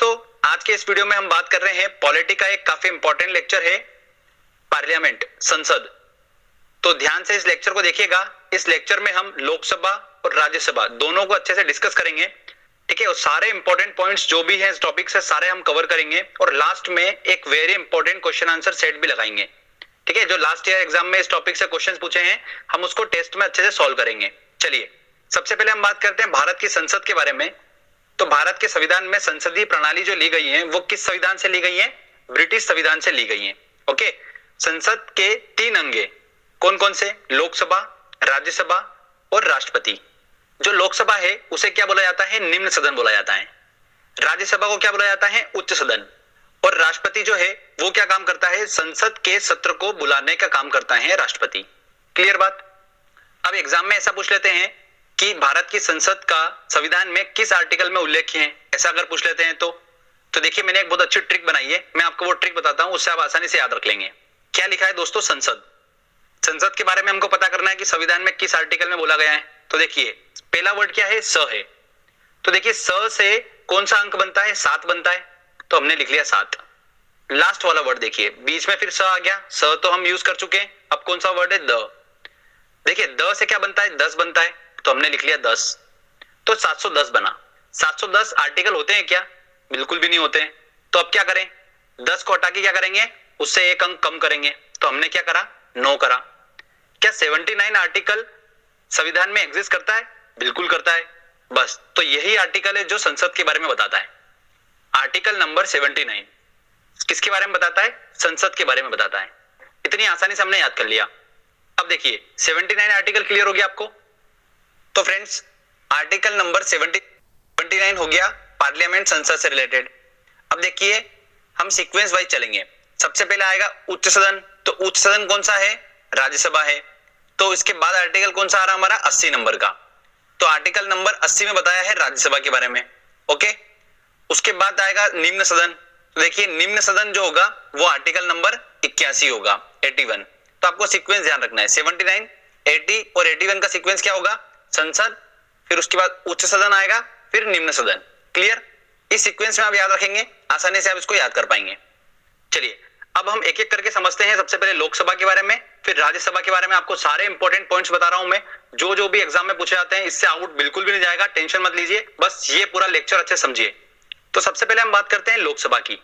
दोस्तों आज के इस वीडियो में हम बात कर रहे हैं पॉलिटी का एक काफी इंपॉर्टेंट लेक्चर है पार्लियामेंट संसद। तो ध्यान से इस लेक्चर को देखिएगा। इस लेक्चर में हम लोकसभा और राज्यसभा दोनों को अच्छे से डिस्कस करेंगे, ठीक है। और सारे इंपॉर्टेंट पॉइंट्स जो भी हैं इस टॉपिक से सारे हम कवर करेंगे और लास्ट में एक very important question answer set भी लगाएंगे, ठीक है। जो लास्ट ईयर एग्जाम में इस टॉपिक से क्वेश्चंस पूछे हैं हम उसको टेस्ट में अच्छे से सॉल्व करेंगे। चलिए सबसे पहले हम बात करते हैं भारत की संसद के बारे में। तो भारत के संविधान में संसदीय प्रणाली जो ली गई है वो किस संविधान से ली गई है? ब्रिटिश संविधान से ली गई है। ओके, संसद के 3 अंग कौन कौन से? लोकसभा, राज्यसभा और राष्ट्रपति। जो लोकसभा है उसे क्या बोला जाता है? निम्न सदन बोला जाता है। राज्यसभा को क्या बोला जाता है? उच्च सदन। और राष्ट्रपति जो है वो क्या काम करता है? संसद के सत्र को बुलाने का काम करता है राष्ट्रपति। क्लियर बात। अब एग्जाम में ऐसा पूछ लेते हैं कि भारत की संसद का संविधान में किस आर्टिकल में उल्लेख है, ऐसा अगर पूछ लेते हैं तो देखिए मैंने एक बहुत अच्छी ट्रिक बनाई है, मैं आपको वो ट्रिक बताता हूं, उससे आप आसानी से याद रख लेंगे। क्या लिखा है दोस्तों? संसद। संसद के बारे में हमको पता करना है कि संविधान में किस आर्टिकल में बोला गया है। तो देखिए पहला वर्ड क्या है? स है। तो देखिए स से कौन सा अंक बनता है? 7 बनता है, तो हमने लिख लिया 7। लास्ट वाला वर्ड देखिए, बीच में फिर स आ गया। स तो हम यूज कर चुके हैं, अब कौन सा वर्ड है? द। देखिए द से क्या बनता है? 10 बनता है, तो हमने लिख लिया 10। तो 710 बना। 710 आर्टिकल होते हैं क्या? बिल्कुल भी नहीं होते हैं। तो अब क्या करें? 10 को हटा के क्या करेंगे? उससे एक अंक कम करेंगे। तो हमने क्या करा? 9 करा। क्या 79 आर्टिकल संविधान में एग्जिस्ट करता है? बिल्कुल करता है। बस तो यही आर्टिकल है जो संसद के बारे में बताता है। आर्टिकल नंबर 79 किसके बारे में बताता है? संसद के बारे में बताता है। इतनी आसानी से हमने याद कर लिया। अब देखिए 79 आर्टिकल क्लियर हो गया आपको? तो फ्रेंड्स आर्टिकल नंबर 79 हो गया पार्लियामेंट संसद से रिलेटेड। अब देखिए हम सीक्वेंस वाइज चलेंगे। सबसे पहले आएगा उच्च सदन। तो उच्च सदन कौन सा है? राज्यसभा है। तो इसके बाद आर्टिकल कौन सा आ रहा हमारा? 80 नंबर का। तो आर्टिकल नंबर 80 में बताया है राज्यसभा के बारे में। ओके, उसके बाद आएगा निम्न सदन। तो देखिए निम्न सदन जो होगा वो आर्टिकल नंबर 81 होगा, 81। तो आपको सीक्वेंस ध्यान रखना है, 79, 80 और 81 का सीक्वेंस क्या होगा? संसद, फिर उसके बाद उच्च सदन आएगा, फिर निम्न सदन। क्लियर? इस सीक्वेंस में आप याद रखेंगे, आसानी से आप इसको याद कर पाएंगे। चलिए अब हम एक एक करके समझते हैं। सबसे पहले लोकसभा के बारे में, फिर राज्यसभा के बारे में। आपको सारे इंपॉर्टेंट पॉइंट्स बता रहा हूं मैं, जो भी एग्जाम में पूछे जाते हैं। इससे आउट बिल्कुल भी नहीं जाएगा, टेंशन मत लीजिए, बस ये पूरा लेक्चर अच्छे समझिए। तो सबसे पहले हम बात करते हैं लोकसभा की।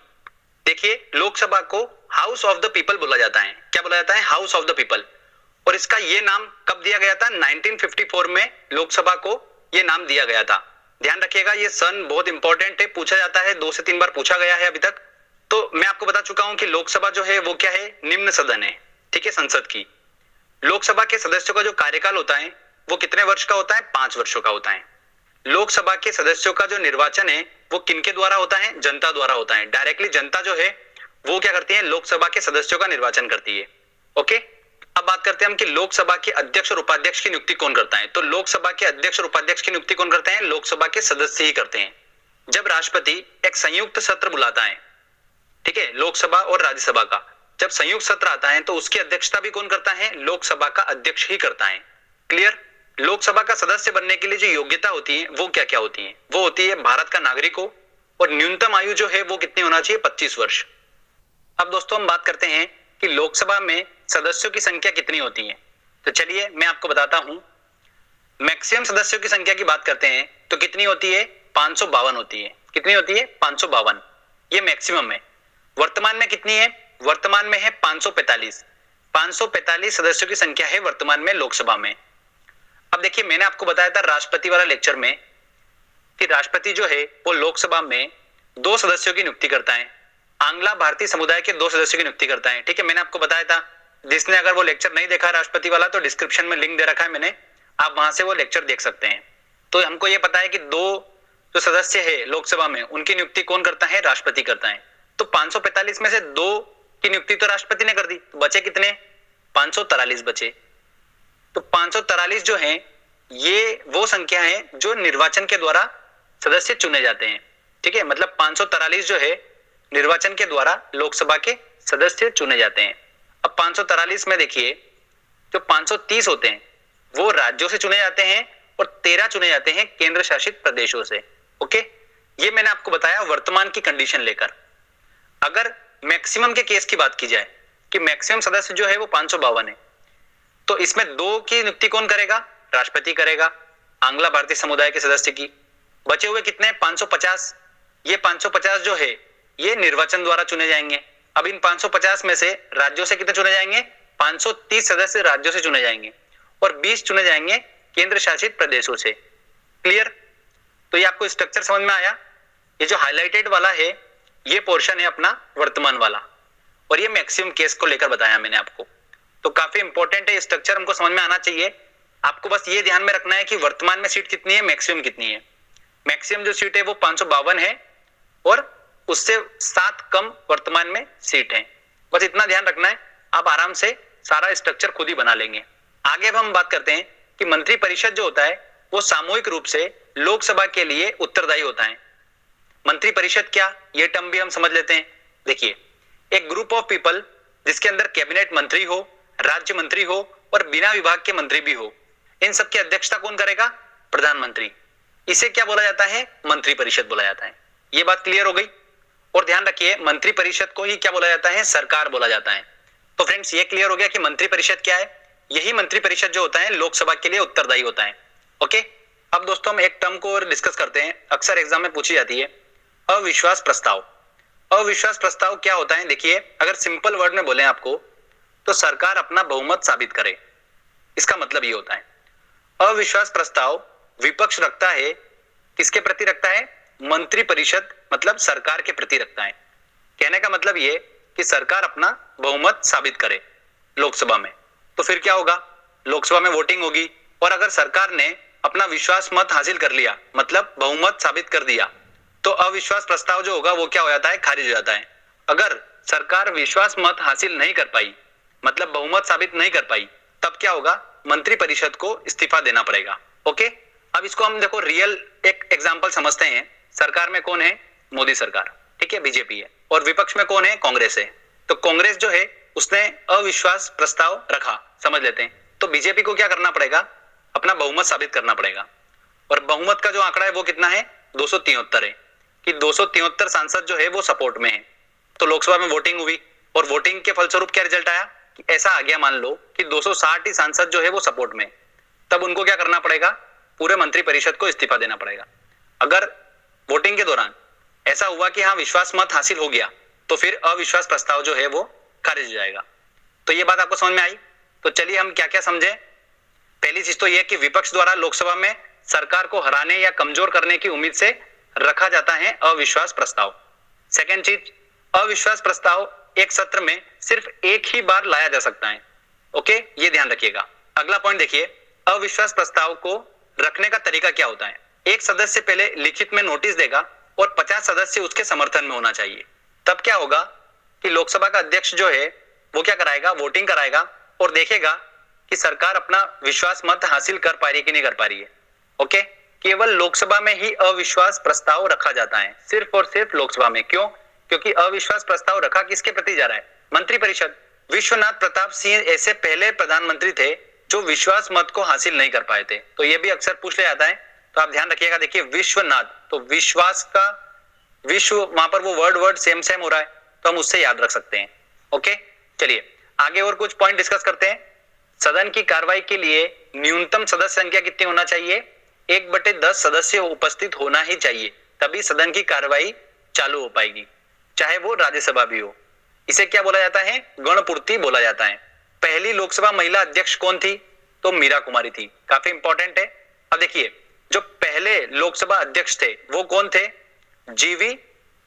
देखिए लोकसभा को हाउस ऑफ द पीपल बोला जाता है। क्या बोला जाता है? House of the people. और इसका ये नाम कब दिया गया था? 1954 में लोकसभा को ये नाम दिया गया था। ध्यान रखिएगा ये सन बहुत इंपॉर्टेंट है, पूछा जाता है, 2 से 3 बार पूछा गया है अभी तक। तो मैं आपको बता चुका हूं कि लोकसभा जो है वो क्या है? निम्न सदन है, ठीक है, संसद की। लोकसभा के सदस्यों का जो कार्यकाल होता है वो कितने वर्ष का होता है? 5 वर्षों का होता है। लोकसभा के सदस्यों का जो निर्वाचन है वो किनके द्वारा होता है? जनता द्वारा होता है। डायरेक्टली जनता जो है वो क्या करती है? लोकसभा के सदस्यों का निर्वाचन करती है। ओके, अब बात करते हैं हम कि लोकसभा के अध्यक्ष और उपाध्यक्ष की नियुक्ति कौन करता है। तो लोकसभा के अध्यक्ष और उपाध्यक्ष की नियुक्ति कौन करते हैं? लोकसभा के सदस्य ही करते हैं। जब राष्ट्रपति एक संयुक्त सत्र बुलाता है, ठीक है, लोकसभा और राज्यसभा का जब संयुक्त सत्र आता है तो उसकी अध्यक्षता भी कौन करता है? लोकसभा का अध्यक्ष ही करता है। क्लियर? लोकसभा का सदस्य बनने के लिए जो योग्यता होती है वो क्या क्या होती है? वो होती है भारत का नागरिक हो और न्यूनतम आयु जो है वो कितनी होना चाहिए? 25 वर्ष। अब दोस्तों हम बात करते हैं कि लोकसभा में सदस्यों की संख्या कितनी होती है। तो चलिए मैं आपको बताता हूं। मैक्सिमम सदस्यों की संख्या की बात करते हैं तो कितनी होती है? 552 होती है। कितनी होती है? 552, ये मैक्सिमम है। वर्तमान में कितनी है? वर्तमान में है 545। 545 सदस्यों की संख्या है वर्तमान में लोकसभा में। अब देखिए मैंने आपको बताया था राष्ट्रपति वाला लेक्चर में कि राष्ट्रपति जो है वो लोकसभा में 2 सदस्यों की नियुक्ति करता है। आंग्ला भारतीय समुदाय के 2 सदस्यों की नियुक्ति करता है, ठीक है। मैंने आपको बताया था, जिसने अगर वो लेक्चर नहीं देखा राष्ट्रपति वाला तो डिस्क्रिप्शन में लिंक दे रखा है मैंने, आप वहां से वो लेक्चर देख सकते हैं। तो हमको ये पता है कि 2 जो सदस्य है लोकसभा में उनकी नियुक्ति कौन करता है? राष्ट्रपति करता है। तो 545 में से 2 की नियुक्ति तो राष्ट्रपति ने कर दी, तो बचे कितने? 543 बचे। तो 543 जो है ये वो संख्या है जो निर्वाचन के द्वारा सदस्य चुने जाते हैं, ठीक है। मतलब 543 जो है निर्वाचन के द्वारा लोकसभा के सदस्य चुने जाते हैं। अब 543 में देखिए जो 530 होते हैं वो राज्यों से चुने जाते हैं और 13 चुने जाते हैं केंद्र शासित प्रदेशों से। ओके, ये मैंने आपको बताया वर्तमान की कंडीशन लेकर। अगर मैक्सिमम के केस की बात की जाए कि मैक्सिमम सदस्य जो है वो 552 है, तो इसमें 2 की नियुक्ति कौन करेगा? राष्ट्रपति करेगा, आंग्ला भारतीय समुदाय के सदस्य की। बचे हुए कितने? 550। ये 550 जो है ये निर्वाचन द्वारा चुने जाएंगे। अब इन 550 में से राज्यों से कितने चुने जाएंगे? 530 सदस्य राज्यों से चुने जाएंगे और 20 चुने जाएंगे केंद्र शासित प्रदेशों से। क्लियर? तो ये आपको स्ट्रक्चर समझ में आया? ये जो हाईलाइटेड वाला है ये पोर्शन है अपना वर्तमान वाला, और ये मैक्सिमम केस को लेकर बताया मैंने आपको। तो काफी इंपॉर्टेंट है, स्ट्रक्चर हमको समझ में आना चाहिए। आपको बस ये ध्यान में रखना है कि वर्तमान में सीट कितनी है, मैक्सिमम कितनी है। मैक्सिमम जो सीट है वो 552 है और उससे 7 कम वर्तमान में सीट है। बस इतना ध्यान रखना है, आप आराम से सारा स्ट्रक्चर खुद ही बना लेंगे। आगे अब हम बात करते हैं कि मंत्री परिषद जो होता है वो सामूहिक रूप से लोकसभा के लिए उत्तरदायी होता है। मंत्री परिषद क्या, ये टर्म भी हम समझ लेते हैं। देखिए, एक ग्रुप ऑफ पीपल जिसके अंदर कैबिनेट मंत्री हो, राज्य मंत्री हो और बिना विभाग के मंत्री भी हो, इन सबकी अध्यक्षता कौन करेगा? प्रधानमंत्री। इसे क्या बोला जाता है? मंत्री परिषद बोला जाता है। ये बात क्लियर हो गई? और ध्यान रखिए, मंत्री परिषद को ही क्या बोला जाता है? सरकार बोला जाता है। तो फ्रेंड्स, ये क्लियर हो गया कि मंत्री परिषद क्या है। यही मंत्री परिषद जो होता है लोकसभा के लिए उत्तरदायी होता है। ओके, अब दोस्तों हम एक टर्म को और डिस्कस करते हैं, अक्सर एग्जाम में पूछी जाती है, अविश्वास प्रस्ताव। अविश्वास प्रस्ताव क्या होता है? देखिए, अगर सिंपल वर्ड में बोले आपको तो सरकार अपना बहुमत साबित करे, इसका मतलब ये होता है। अविश्वास प्रस्ताव विपक्ष रखता है, किसके प्रति रखता है? मंत्री परिषद मतलब सरकार के प्रति रखता है। कहने का मतलब ये कि सरकार अपना बहुमत साबित करे लोकसभा में। तो फिर क्या होगा? लोकसभा में वोटिंग होगी और अगर सरकार ने अपना विश्वास मत हासिल कर लिया, मतलब बहुमत साबित कर दिया, तो अविश्वास प्रस्ताव जो होगा वो क्या हो जाता है? खारिज हो जाता है। अगर सरकार विश्वास मत हासिल नहीं कर पाई, मतलब बहुमत साबित नहीं कर पाई, तब क्या होगा? मंत्री परिषद को इस्तीफा देना पड़ेगा। ओके, अब इसको हम देखो रियल एक एग्जांपल समझते हैं। सरकार में कौन है? मोदी सरकार, ठीक है, बीजेपी है, और विपक्ष में कौन है? कांग्रेस है। तो कांग्रेस जो है उसने अविश्वास प्रस्ताव रखा, समझ लेते हैं। तो बीजेपी को क्या करना पड़ेगा? अपना बहुमत साबित करना पड़ेगा। और बहुमत का जो आंकड़ा है वो कितना है? 273 है, कि 273 सांसद जो है वो सपोर्ट में है। तो लोकसभा में वोटिंग हुई और वोटिंग के फलस्वरूप क्या रिजल्ट आया कि ऐसा आ गया, मान लो कि 260 ही सांसद जो है वो सपोर्ट में, तब उनको क्या करना पड़ेगा? पूरे मंत्री परिषद को इस्तीफा देना पड़ेगा। अगर वोटिंग के दौरान ऐसा हुआ कि हाँ विश्वास मत हासिल हो गया, तो फिर अविश्वास प्रस्ताव जो है वो खारिज हो जाएगा। तो ये बात आपको समझ में आई? तो चलिए हम क्या क्या समझे। पहली चीज तो यह कि विपक्ष द्वारा लोकसभा में सरकार को हराने या कमजोर करने की उम्मीद से रखा जाता है अविश्वास प्रस्ताव। सेकेंड चीज, अविश्वास प्रस्ताव एक सत्र में सिर्फ एक ही बार लाया जा सकता है। ओके, ये ध्यान रखिएगा। अगला पॉइंट देखिए, अविश्वास प्रस्ताव को रखने का तरीका क्या होता है? एक सदस्य पहले लिखित में नोटिस देगा और 50 सदस्य उसके समर्थन में होना चाहिए। तब क्या होगा कि लोकसभा का अध्यक्ष जो है वो क्या कराएगा? वोटिंग कराएगा और देखेगा कि सरकार अपना विश्वास मत हासिल कर पा रही है कि नहीं कर पा रही है। ओके, केवल लोकसभा में ही अविश्वास प्रस्ताव रखा जाता है, सिर्फ और सिर्फ लोकसभा में। क्यों? क्योंकि अविश्वास प्रस्ताव रखा किसके प्रति जा रहा है? मंत्री परिषद। विश्वनाथ प्रताप सिंह ऐसे पहले प्रधानमंत्री थे जो विश्वास मत को हासिल नहीं कर पाए थे। तो ये भी अक्सर पूछ लिया जाता है, तो आप ध्यान रखिएगा। देखिए, विश्वनाथ, तो विश्वास का विश्व, वहां पर वो वर्ड सेम हो रहा है, तो हम उससे याद रख सकते हैं। ओके, चलिए आगे और कुछ पॉइंट डिस्कस करते हैं। सदन की कार्रवाई के लिए न्यूनतम सदस्य संख्या कितनी होना चाहिए? 1/10 सदस्य उपस्थित होना ही चाहिए, तभी सदन की कार्रवाई चालू हो पाएगी, चाहे वो राज्यसभा भी हो। इसे क्या बोला जाता है? गणपूर्ति बोला जाता है। पहली लोकसभा महिला अध्यक्ष कौन थी? तो मीरा कुमारी थी। काफी इंपॉर्टेंट है। अब देखिए, जो पहले लोकसभा अध्यक्ष थे वो कौन थे? जीवी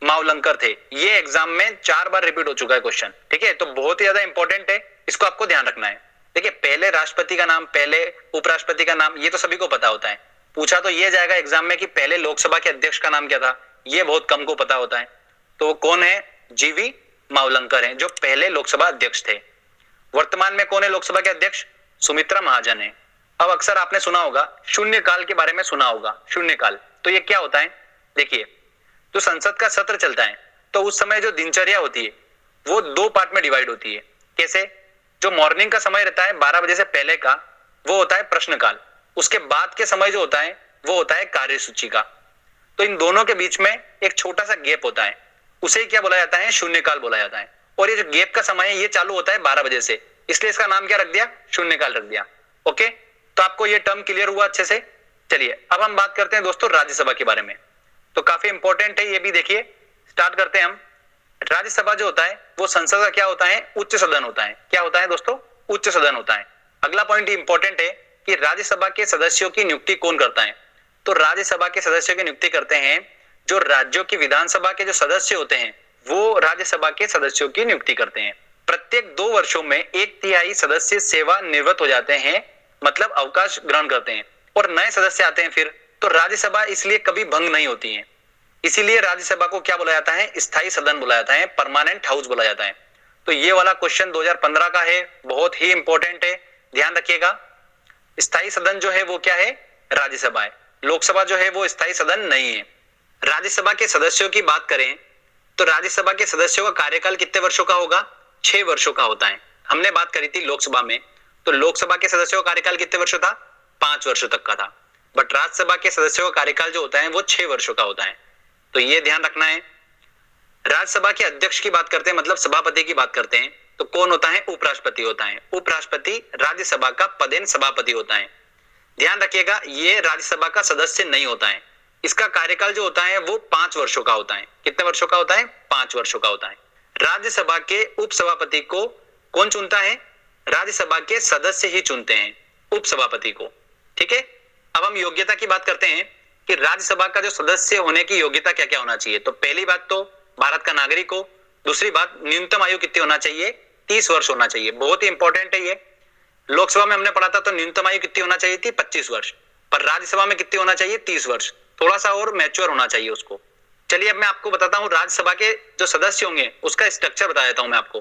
मावलंकर थे। ये एग्जाम में 4 बार रिपीट हो चुका है क्वेश्चन, ठीक है, तो बहुत ही ज्यादा इंपॉर्टेंट है, इसको आपको ध्यान रखना है। देखिए, पहले राष्ट्रपति का नाम, पहले उपराष्ट्रपति का नाम, ये तो सभी को पता होता है। पूछा तो ये जाएगा एग्जाम में कि पहले लोकसभा के अध्यक्ष का नाम क्या था, ये बहुत कम को पता होता है। तो वो कौन है? जीवी मावलंकर हैं, जो पहले लोकसभा अध्यक्ष थे। वर्तमान में कौन है लोकसभा के अध्यक्ष? सुमित्रा महाजन है। अब अक्सर आपने सुना होगा, शून्यकाल के बारे में सुना होगा। शून्यकाल, तो ये क्या होता है? देखिए, जो संसद का सत्र चलता है तो उस समय जो दिनचर्या होती है वो 2 पार्ट में डिवाइड होती है। कैसे? जो मॉर्निंग का समय रहता है 12 बजे से पहले का, वो होता है प्रश्नकाल। उसके बाद के समय जो होता है वो होता है कार्यसूची का। तो इन दोनों के बीच में एक छोटा सा गैप होता है, उसे क्या बोला जाता है? शून्यकाल बोला जाता है। और ये जो गैप का समय है ये चालू होता है 12 बजे से, इसलिए इसका नाम क्या रख दिया? शून्यकाल रख दिया। ओके, तो आपको ये टर्म क्लियर हुआ अच्छे से। चलिए अब हम बात करते हैं दोस्तों राज्यसभा के बारे में, तो काफी इंपॉर्टेंट है ये भी। देखिए स्टार्ट करते हैं हम। राज्यसभा जो होता है वो संसद का क्या होता है? उच्च सदन होता है। क्या होता है दोस्तों? उच्च सदन होता है। अगला पॉइंट इंपॉर्टेंट है कि राज्यसभा के सदस्यों की नियुक्ति कौन करता है? तो राज्यसभा के सदस्यों की नियुक्ति करते हैं जो राज्यों की विधानसभा के जो सदस्य होते हैं, वो राज्यसभा के सदस्यों की नियुक्ति करते हैं। प्रत्येक 2 वर्षों में 1/3 सदस्य सेवा निवृत्त हो जाते हैं, मतलब अवकाश ग्रहण करते हैं, और नए सदस्य आते हैं फिर। तो राज्यसभा इसलिए कभी भंग नहीं होती है, इसीलिए राज्यसभा को क्या बोला जाता है? स्थायी सदन बोला जाता है, परमानेंट हाउस बोला जाता है। तो ये वाला क्वेश्चन 2015 का है, बहुत ही इंपॉर्टेंट है, ध्यान रखिएगा। स्थायी सदन जो है वो क्या है? राज्यसभा है। लोकसभा जो है वो स्थायी सदन नहीं है। राज्यसभा के सदस्यों की बात करें तो राज्यसभा के सदस्यों का कार्यकाल कितने वर्षों का होगा? 6 वर्षों का होता है। हमने बात करी थी लोकसभा में, तो लोकसभा के सदस्यों का कार्यकाल कितने वर्षों था? 5 वर्षों तक का था। बट राज्यसभा के सदस्यों का कार्यकाल जो होता है वो 6 वर्षों का होता है, तो ये ध्यान रखना है। राज्यसभा के अध्यक्ष की बात करते हैं, मतलब सभापति की बात करते हैं, तो कौन होता है? उपराष्ट्रपति होता है। उपराष्ट्रपति राज्यसभा का पदेन सभापति होता है। ध्यान रखिएगा ये राज्यसभा का सदस्य नहीं होता है। इसका कार्यकाल जो होता है वो 5 वर्षों का होता है। कितने वर्षों का होता है? 5 वर्षों का होता है। राज्यसभा के उपसभापति को कौन चुनता है? राज्यसभा के सदस्य ही चुनते हैं उपसभापति को। ठीक है, अब हम योग्यता की बात करते हैं कि राज्यसभा का जो सदस्य होने की योग्यता क्या क्या होना चाहिए। तो पहली बात तो भारत का नागरिक हो। दूसरी बात, न्यूनतम आयु कितनी होना चाहिए? 30 वर्ष होना चाहिए। बहुत ही इंपॉर्टेंट है ये। लोकसभा में हमने पढ़ा था तो न्यूनतम आयु कितनी होना चाहिए थी? 25 वर्ष। पर राज्यसभा में कितनी होना चाहिए? 30 वर्ष। थोड़ा सा और मैच्योर होना चाहिए उसको। चलिए अब मैं आपको बताता हूँ राज्यसभा के जो सदस्य होंगे उसका स्ट्रक्चर बता देता हूं मैं आपको।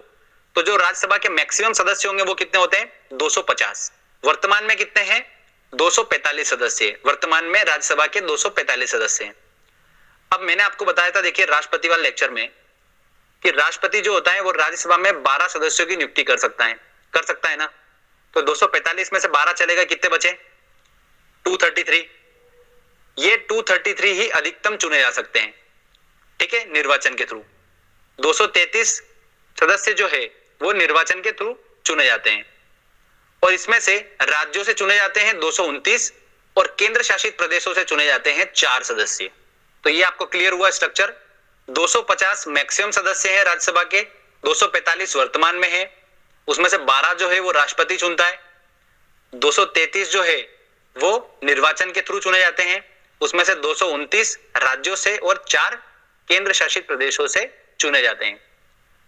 तो जो राज्यसभा के मैक्सिमम सदस्य होंगे वो कितने होते हैं? 250। वर्तमान में कितने हैं? 245 सदस्य। वर्तमान में राज्यसभा के 245 सदस्य हैं। अब मैंने आपको बताया था देखिए राष्ट्रपति वाले लेक्चर में कि राष्ट्रपति जो होता है वो राज्यसभा में 12 सदस्यों की नियुक्ति कर सकता है ना। तो 245 में से 12 चलेगा, कितने बचे? 233। ये 233 ही अधिकतम चुने जा सकते हैं, ठीक है, निर्वाचन के थ्रू। 233 सदस्य जो है वो निर्वाचन के थ्रू चुने जाते हैं, और इसमें से राज्यों से चुने जाते हैं 229 और केंद्र शासित प्रदेशों से चुने जाते हैं 4 सदस्य। तो ये आपको क्लियर हुआ स्ट्रक्चर। 250 मैक्सिमम सदस्य हैं राज्यसभा के, 245 वर्तमान में है, उसमें से 12 जो है वो राष्ट्रपति चुनता है, 233 जो है वो निर्वाचन के थ्रू चुने जाते हैं, उसमें से 229 राज्यों से और 4 केंद्र शासित प्रदेशों से चुने जाते हैं।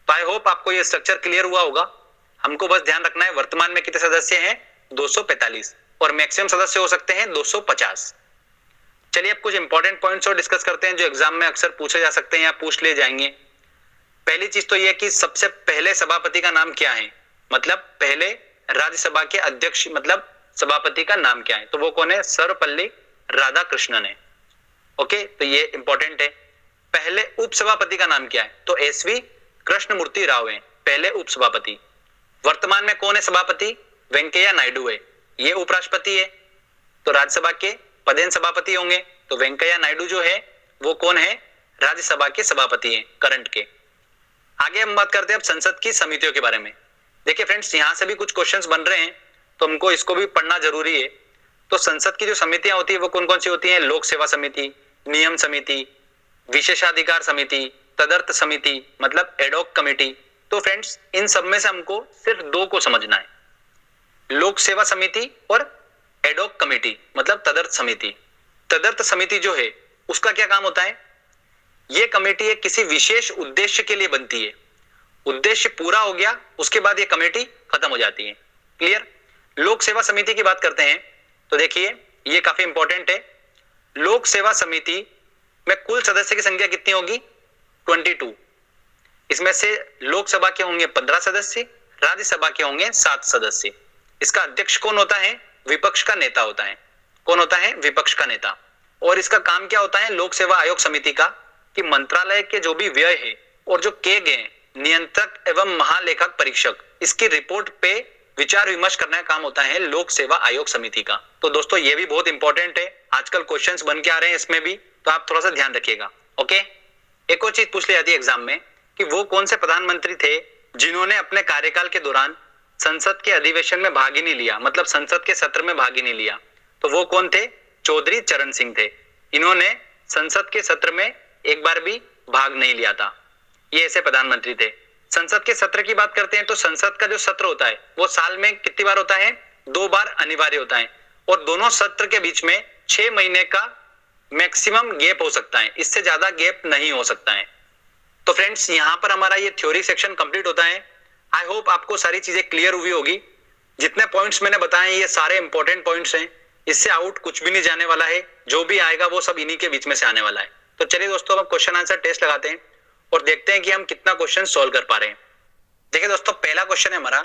तो आई होप आपको ये स्ट्रक्चर क्लियर हुआ होगा। हमको बस ध्यान रखना है वर्तमान में कितने सदस्य हैं? 245, और मैक्सिमम सदस्य हो सकते हैं 250। चलिए अब कुछ इंपॉर्टेंट पॉइंट्स और डिस्कस करते हैं जो एग्जाम में अक्सर पूछे जा सकते हैं या पूछ लिए जाएंगे। पहली चीज तो यह कि सबसे पहले सभापति का नाम क्या है, मतलब पहले राज्यसभा के अध्यक्ष मतलब सभापति का नाम क्या है? तो वो कौन है? सर्वपल्ली राधाकृष्णन है। ओके, तो ये इंपॉर्टेंट है। पहले उपसभापति का नाम क्या है? तो एसवी कृष्णमूर्ति राव है पहले उपसभापति। वर्तमान में कौन है सभापति? वेंकैया नायडू है, ये उपराष्ट्रपति है। तो राज्यसभा के पदेन सभापति होंगे, तो वेंकैया नायडू जो है वो कौन है? राज्यसभा के सभापति हैं करंट के। आगे हम बात करते हैं अब संसद की समितियों के बारे में। देखिए फ्रेंड्स, यहां से भी कुछ क्वेश्चंस बन रहे हैं तो हमको इसको भी पढ़ना जरूरी है। तो संसद की जो समितियां होती है वो कौन कौन सी होती हैं? लोक सेवा समिति, नियम समिति, विशेषाधिकार समिति, तदर्थ समिति मतलब एडॉक कमेटी। तो फ्रेंड्स इन सब में से हमको सिर्फ 2 को समझना है, लोक सेवा समिति और एडॉक कमेटी मतलब तदर्थ समिति। तदर्थ समिति जो है उसका क्या काम होता है? यह कमेटी एक किसी विशेष उद्देश्य के लिए बनती है, उद्देश्य पूरा हो गया उसके बाद ये कमेटी खत्म हो जाती है। क्लियर? लोक सेवा समिति की बात करते हैं तो देखिए ये काफी इंपॉर्टेंट है। लोक सेवा समिति में कुल सदस्य की संख्या कितनी होगी? 22। इसमें से लोकसभा के होंगे 15 सदस्य, राज्यसभा के होंगे 7 सदस्य। इसका अध्यक्ष कौन होता है? विपक्ष का नेता होता है। कौन होता है? विपक्ष का नेता। और इसका काम क्या होता है लोक सेवा आयोग समिति का? कि मंत्रालय के जो भी व्यय है और जो किए गए नियंत्रक एवं महालेखक परीक्षक, इसकी रिपोर्ट पे विचार विमर्श करने का काम होता है लोक सेवा आयोग समिति का। तो दोस्तों ये भी बहुत इंपॉर्टेंट है, आजकल क्वेश्चंस बन के आ रहे हैं इसमें भी, तो आप थोड़ा सा ध्यान रखिएगा। ओके, एक और चीज पूछ ली जाती है एग्जाम में कि वो कौन से प्रधानमंत्री थे जिन्होंने अपने कार्यकाल के दौरान संसद के अधिवेशन में भाग ही नहीं लिया, मतलब संसद के सत्र में भाग ही नहीं लिया। तो वो कौन थे? चौधरी चरण सिंह थे। इन्होंने संसद के सत्र में एक बार भी भाग नहीं लिया था। ये ऐसे प्रधानमंत्री थे। संसद के सत्र की बात करते हैं तो संसद का जो सत्र होता है वो साल में कितनी बार होता है? 2 बार अनिवार्य होता है, और दोनों सत्र के बीच में 6 महीने का मैक्सिमम गैप हो सकता है, इससे ज्यादा गैप नहीं हो सकता है। तो फ्रेंड्स, यहां पर हमारा ये थ्योरी सेक्शन कंप्लीट होता है। आई होप आपको सारी चीजें क्लियर हुई होगी। जितने पॉइंट्स मैंने बताए ये सारे इंपॉर्टेंट पॉइंट्स हैं, इससे आउट कुछ भी नहीं जाने वाला है। जो भी आएगा वो सब इन्हीं के बीच में से आने वाला है। तो चलिए दोस्तों, अब क्वेश्चन आंसर टेस्ट लगाते हैं और देखते हैं कि हम कितना क्वेश्चन सॉल्व कर पा रहे हैं। देखिए दोस्तों, पहला क्वेश्चन है हमारा,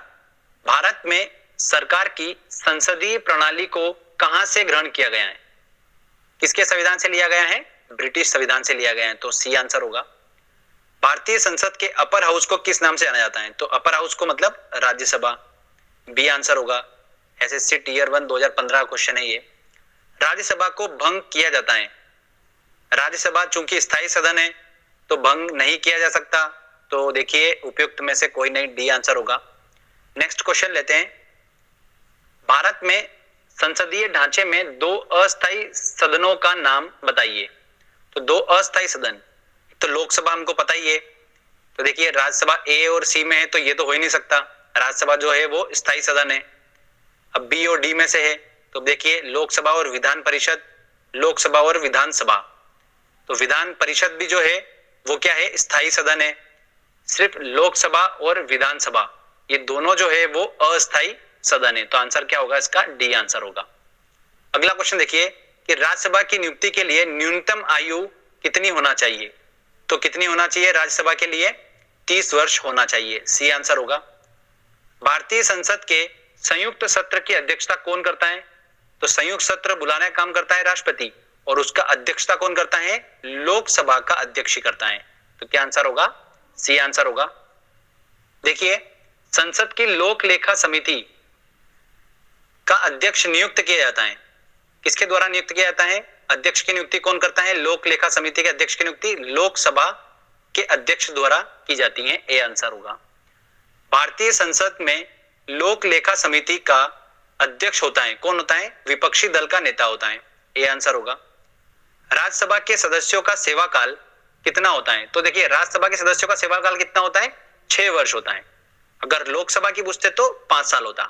भारत में सरकार की संसदीय प्रणाली को कहां से ग्रहण किया गया है? किसके संविधान से लिया गया है? ब्रिटिश संविधान से लिया गया है। तो सी आंसर होगा। भारतीय संसद के अपर हाउस को किस नाम से जाना जाता है? तो अपर हाउस को मतलब राज्यसभा। बी आंसर होगा। एसएससी टीयर 1 2015 का क्वेश्चन है ये। राज्यसभा को भंग किया जाता है। राज्यसभा चूंकि स्थायी सदन है तो भंग नहीं किया जा सकता। तो देखिए उपयुक्त में से कोई नहीं, डी आंसर होगा। नेक्स्ट क्वेश्चन लेते हैं। भारत में संसदीय ढांचे में 2 अस्थायी सदनों का नाम बताइए। तो 2 अस्थायी सदन, तो लोकसभा हमको पता ही है। तो देखिए राज्यसभा ए और सी में है तो ये तो हो ही नहीं सकता। राज्यसभा जो है वो स्थायी सदन है। अब बी और डी में से है तो देखिए लोकसभा और विधान परिषद, लोकसभा और विधानसभा। तो विधान परिषद भी जो है वो क्या है? स्थायी सदन है। सिर्फ लोकसभा और विधानसभा ये दोनों जो है वो अस्थायी सदन है। तो आंसर क्या होगा इसका? डी आंसर होगा। अगला क्वेश्चन देखिए कि राज्यसभा की नियुक्ति के लिए न्यूनतम आयु कितनी होना चाहिए? तो कितनी होना चाहिए राज्यसभा के लिए? 30 वर्ष होना चाहिए। सी आंसर होगा। भारतीय संसद के संयुक्त सत्र की अध्यक्षता कौन करता है? तो संयुक्त सत्र बुलाने का काम करता है राष्ट्रपति, और उसका अध्यक्षता कौन करता है? लोकसभा का अध्यक्ष करता है। तो क्या आंसर होगा? सी आंसर होगा। देखिए संसद की लोक लेखा समिति का अध्यक्ष नियुक्त किया जाता है। किसके द्वारा नियुक्त किया जाता है? अध्यक्ष की नियुक्ति कौन करता है? लोक लेखा समिति के अध्यक्ष की नियुक्ति लोकसभा के अध्यक्ष द्वारा की जाती है। ए आंसर होगा। भारतीय संसद में लोक लेखा समिति का अध्यक्ष होता है, कौन होता है? विपक्षी दल का नेता होता है। ए आंसर होगा। राज्यसभा के सदस्यों का सेवा काल कितना होता है? तो देखिए राज्यसभा के सदस्यों का सेवा काल कितना होता है? 6 वर्ष होता है। अगर लोकसभा की पूछते तो 5 साल होता।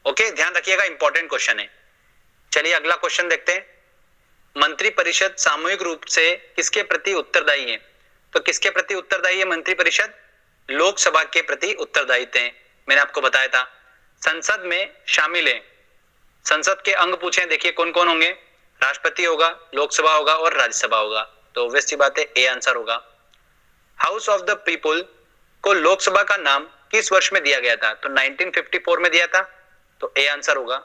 ओके, ध्यान रखिएगा, इंपॉर्टेंट क्वेश्चन है। चलिए अगला क्वेश्चन देखते हैं। मंत्रिपरिषद सामूहिक रूप से किसके प्रति उत्तरदायी है? तो किसके प्रति उत्तरदायी है मंत्रिपरिषद? लोकसभा के प्रति उत्तरदायी है। मैंने आपको बताया था। संसद में शामिल है। संसद के अंग पूछे, देखिए कौन कौन होंगे? राष्ट्रपति होगा, लोकसभा होगा और राज्यसभा होगा। तो ऑब्वियस सी बात है, ए आंसर होगा। हाउस ऑफ द पीपुल को लोकसभा का नाम किस वर्ष में दिया गया था? तो 1954 में दिया था। तो ए आंसर होगा।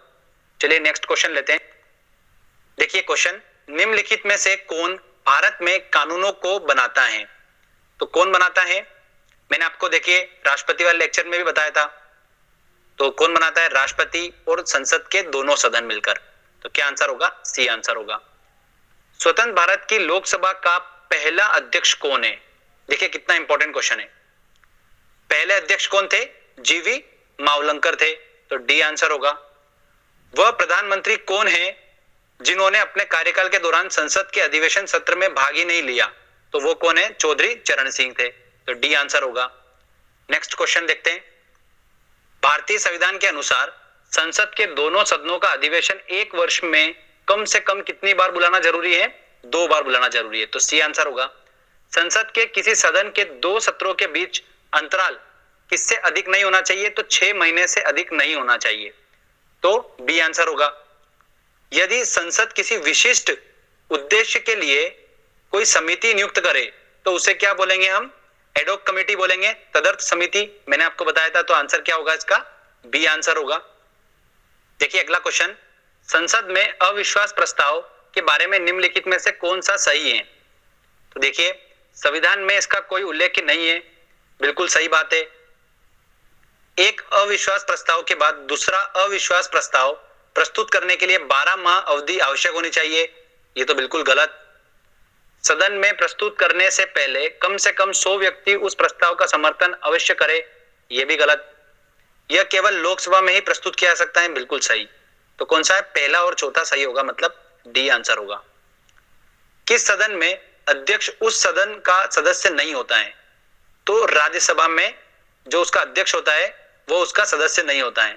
चलिए नेक्स्ट क्वेश्चन लेते हैं। देखिए क्वेश्चन, निम्नलिखित में से कौन भारत में कानूनों को बनाता है? तो कौन बनाता है? मैंने आपको देखिए राष्ट्रपति वाले लेक्चर में भी बताया था। तो कौन बनाता है? राष्ट्रपति और संसद के दोनों सदन मिलकर। तो क्या आंसर होगा? सी आंसर होगा। स्वतंत्र भारत की लोकसभा का पहला अध्यक्ष कौन है? देखिए कितना इंपॉर्टेंट क्वेश्चन है। पहले अध्यक्ष कौन थे? जीवी मावलंकर थे। तो डी आंसर होगा। वह प्रधानमंत्री कौन है जिन्होंने अपने कार्यकाल के दौरान संसद के अधिवेशन सत्र में भाग ही नहीं लिया? तो वो कौन है? चौधरी चरण सिंह थे। तो डी आंसर होगा। नेक्स्ट क्वेश्चन देखते हैं। भारतीय संविधान के अनुसार संसद के दोनों सदनों का अधिवेशन 1 वर्ष में कम से कम कितनी बार बुलाना जरूरी है? 2 बार बुलाना जरूरी है। तो सी आंसर होगा। संसद के किसी सदन के 2 सत्रों के बीच अंतराल किससे अधिक नहीं होना चाहिए? तो 6 महीने से अधिक नहीं होना चाहिए। तो बी आंसर होगा। यदि संसद किसी विशिष्ट उद्देश्य के लिए कोई समिति नियुक्त करे तो उसे क्या बोलेंगे हम? एडॉक कमेटी बोलेंगे, तदर्थ समिति। मैंने आपको बताया था। तो आंसर क्या होगा इसका? बी आंसर होगा। देखिए अगला क्वेश्चन, संसद में अविश्वास प्रस्ताव के बारे में निम्नलिखित में से कौन सा सही है? तो देखिए संविधान में इसका कोई उल्लेख नहीं है, बिल्कुल सही बात है। एक अविश्वास प्रस्ताव के बाद दूसरा अविश्वास प्रस्ताव प्रस्तुत करने के लिए 12 माह अवधि आवश्यक होनी चाहिए, ये तो बिल्कुल गलत। सदन में प्रस्तुत करने से पहले कम से कम 100 व्यक्ति उस प्रस्ताव का समर्थन अवश्य करे, यह भी गलत। यह केवल लोकसभा में ही प्रस्तुत किया जा सकता है, बिल्कुल सही। तो कौन सा है? पहला और चौथा सही होगा, मतलब डी आंसर होगा। किस सदन में अध्यक्ष उस सदन का सदस्य नहीं होता है? तो राज्यसभा में जो उसका अध्यक्ष होता है वो उसका सदस्य नहीं होता है।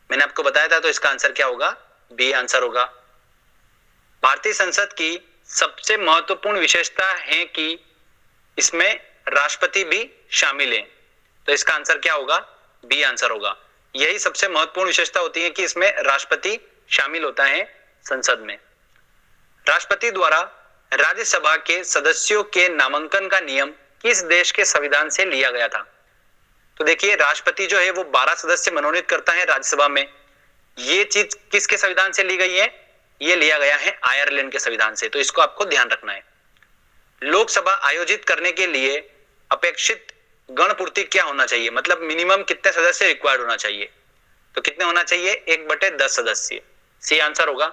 मैंने आपको बताया था, तो इसका आंसर क्या होगा? बी आंसर होगा। भारतीय संसद की सबसे महत्वपूर्ण विशेषता है कि इसमें राष्ट्रपति भी शामिल है, तो इसका आंसर क्या होगा? बी आंसर होगा। यही सबसे महत्वपूर्ण विशेषता होती है कि इसमें राष्ट्रपति शामिल होता है संसद में। राष्ट्रपति द्वारा राज्यसभा के सदस्यों के नामांकन का नियम किस देश के संविधान से लिया गया था? तो देखिए, राष्ट्रपति जो है वो 12 सदस्य मनोनीत करता है राज्यसभा में। ये चीज किसके संविधान से ली गई है? ये लिया गया है आयरलैंड के संविधान से, तो इसको आपको ध्यान रखना है। लोकसभा आयोजित करने के लिए अपेक्षित गणपूर्ति क्या होना चाहिए? मतलब मिनिमम कितने सदस्य रिक्वायर्ड होना चाहिए? तो कितने होना चाहिए? 1/10 सदस्य। सी आंसर होगा।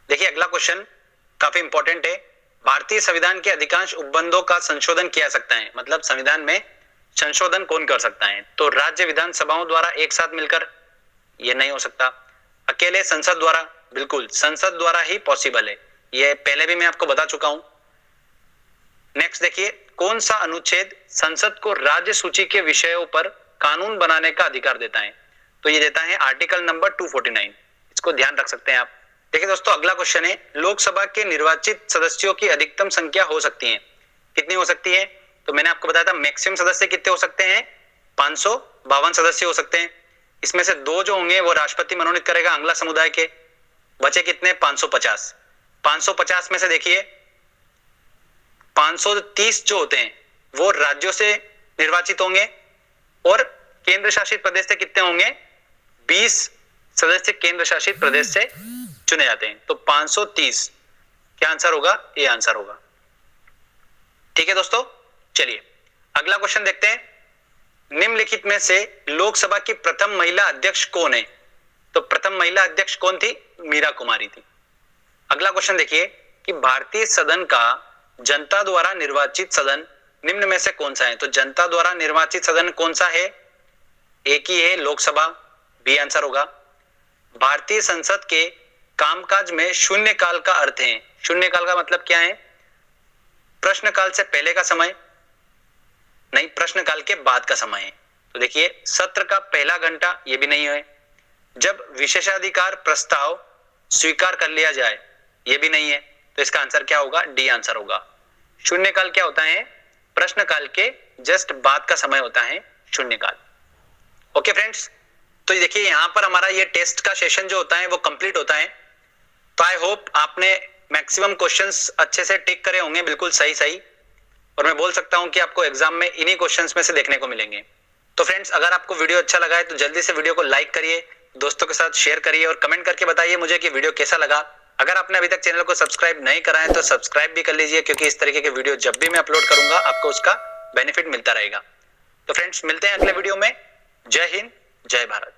देखिए, अगला क्वेश्चन काफी इंपॉर्टेंट है। भारतीय संविधान के अधिकांश उपबंधों का संशोधन किया जा सकता है, मतलब संविधान में संशोधन कौन कर सकता है? तो राज्य विधानसभाओं द्वारा एक साथ मिलकर, यह नहीं हो सकता। अकेले संसद द्वारा? बिल्कुल, संसद द्वारा ही पॉसिबल है, यह पहले भी मैं आपको बता चुका हूं। नेक्स्ट देखिए, कौन सा अनुच्छेद संसद को राज्य सूची के विषयों पर कानून बनाने का अधिकार देता है? तो ये देता है आर्टिकल नंबर 249। इसको ध्यान रख सकते हैं आप। देखिए दोस्तों, अगला क्वेश्चन है, लोकसभा के निर्वाचित सदस्यों की अधिकतम संख्या हो सकती है, कितनी हो सकती है? तो मैंने आपको बताया था मैक्सिमम सदस्य कितने हो सकते हैं? 552 सदस्य हो सकते हैं। इसमें से 2 जो होंगे वो राष्ट्रपति मनोनीत करेगा आंग्ला समुदाय के। बचे कितने? 550। 550 में से देखिए 530 जो होते हैं वो राज्यों से निर्वाचित होंगे, और केंद्र शासित प्रदेश से कितने होंगे? 20 सदस्य केंद्र शासित प्रदेश से चुने जाते हैं। तो 530 क्या आंसर होगा? ए आंसर होगा। ठीक है दोस्तों, चलिए अगला क्वेश्चन देखते हैं। निम्नलिखित में से लोकसभा की प्रथम महिला अध्यक्ष कौन है? तो प्रथम महिला अध्यक्ष कौन थी? मीरा कुमारी थी। अगला क्वेश्चन देखिए कि भारतीय सदन का जनता द्वारा निर्वाचित सदन निम्न में से कौन सा है? तो जनता द्वारा निर्वाचित सदन कौन सा है? एक ही है, लोकसभा। बी आंसर होगा। भारतीय संसद के कामकाज में शून्यकाल का अर्थ है, शून्यकाल का मतलब क्या है? प्रश्नकाल से पहले का समय नहीं, प्रश्नकाल के बाद का समय है। तो देखिए, सत्र का पहला घंटा, ये भी नहीं है। जब विशेषाधिकार प्रस्ताव स्वीकार कर लिया जाए, ये भी नहीं है। तो इसका आंसर क्या होगा? डी आंसर होगा। शून्यकाल क्या होता है? प्रश्नकाल के जस्ट बाद का समय होता है शून्यकाल। ओके फ्रेंड्स, तो देखिए यहां पर हमारा ये टेस्ट का सेशन जो होता है वो कंप्लीट होता है। तो आई होप आपने मैक्सिमम क्वेश्चंस अच्छे से टिक करे होंगे, बिल्कुल सही सही। और मैं बोल सकता हूं कि आपको एग्जाम में इन्हीं क्वेश्चंस में से देखने को मिलेंगे। तो फ्रेंड्स, अगर आपको वीडियो अच्छा लगा है तो जल्दी से वीडियो को लाइक करिए, दोस्तों के साथ शेयर करिए और कमेंट करके बताइए मुझे कि वीडियो कैसा लगा। अगर आपने अभी तक चैनल को सब्सक्राइब नहीं करा है तो सब्सक्राइब भी कर लीजिए, क्योंकि इस तरीके के वीडियो जब भी मैं अपलोड करूंगा आपको उसका बेनिफिट मिलता रहेगा। तो फ्रेंड्स, मिलते हैं अगले वीडियो में। जय हिंद, जय भारत।